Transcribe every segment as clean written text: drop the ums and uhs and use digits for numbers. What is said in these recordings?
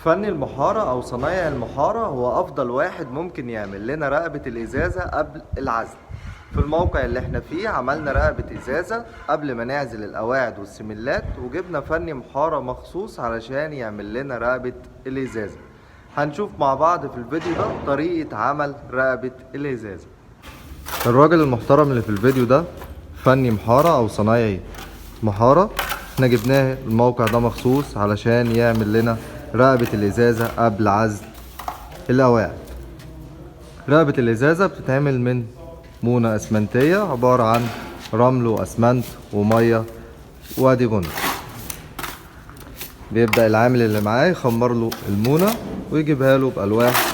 فني المحارة أو صنايعي المحارة هو أفضل واحد ممكن يعمل لنا رقبة الإزازة قبل العزل. في الموقع اللي احنا فيه عملنا رقبة إزازة قبل ما نعزل القواعد والسملات، وجبنا فني محارة مخصوص علشان يعمل لنا رقبة الإزازة. هنشوف مع بعض في الفيديو ده طريقة عمل رقبة الإزازة. الراجل المحترم اللي في الفيديو ده فني محارة أو صنايعي محارة، احنا جبناه الموقع ده مخصوص علشان يعمل لنا رقبة الإزازة قبل عزل القواعد. رقبة الإزازة بتتعمل من مونة أسمنتية عبارة عن رمل وأسمنت ومية وادي جند. بيبدأ العامل اللي معاه يخمر له المونة ويجيبها له بألواح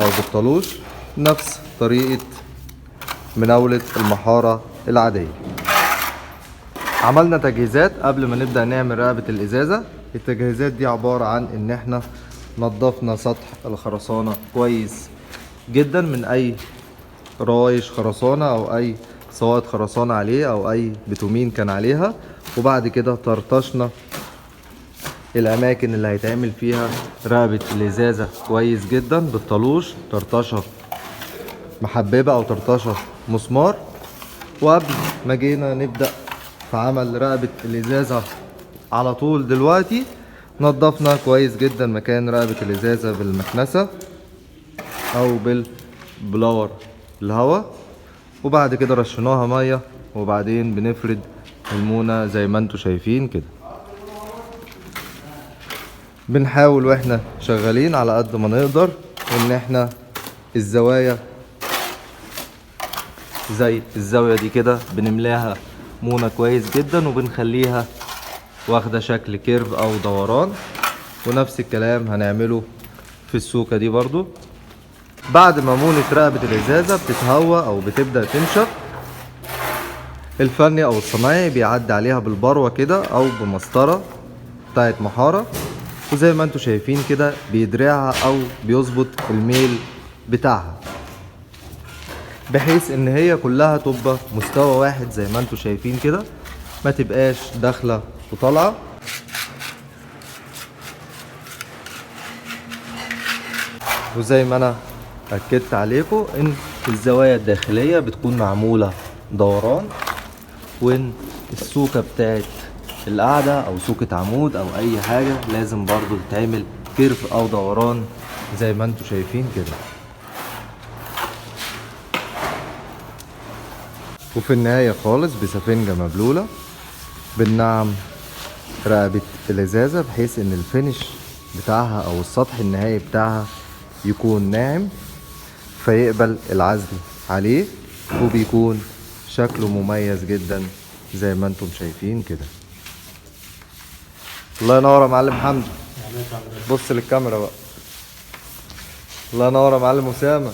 أو بالطلوش نفس طريقة مناولة المحارة العادية. عملنا تجهيزات قبل ما نبدأ نعمل رقبة الإزازة. التجهيزات دي عبارة عن إن احنا نضفنا سطح الخرسانة كويس جدا من أي روايش خرسانة أو أي سواد خرسانة عليه أو أي بتومين كان عليها، وبعد كده طرطشنا الأماكن اللي هيتعمل فيها رقبة الإزازة كويس جدا بالطلوش، طرطشة محببة أو طرطشة مسمار. وقبل ما جينا نبدأ في عمل رقبة الإزازة على طول دلوقتي نضفنا كويس جدا مكان رقبة الإزازة بالمكنسة أو بالبلاور الهواء، وبعد كده رشيناها مية، وبعدين بنفرد المونة زي ما انتوا شايفين كده. بنحاول واحنا شغالين على قد ما نقدر ان احنا الزوايا زي الزاوية دي كده بنملاها مونة كويس جدا وبنخليها واخدة شكل كيرف او دوران، ونفس الكلام هنعمله في السوكة دي برضو. بعد ما مونة رقبة الإزازة بتتهوى او بتبدأ تنشف، الفني او الصنايعي بيعدي عليها بالبروة كده او بمسطرة بتاعت محارة، وزي ما انتوا شايفين كده بيدرعها او بيظبط الميل بتاعها بحيث ان هي كلها تبقى مستوى واحد زي ما انتوا شايفين كده، ما تبقاش داخله وطالعه. وزي ما انا اكدت عليكم ان الزوايا الداخليه بتكون معموله دوران، وان السوكه بتاعت القاعده او سوكه عمود او اي حاجه لازم برضو تتعمل كيرف او دوران زي ما انتوا شايفين كده. وفي النهاية خالص بسفنجة مبلولة بننعم رقبة الإزازة بحيث ان الفينش بتاعها او السطح النهائي بتاعها يكون ناعم فيقبل العزل عليه، وبيكون شكله مميز جدا زي ما انتم شايفين كده. الله ينور يا معلم حمدي، بص للكاميرا بقى. الله ينور يا معلم أسامة.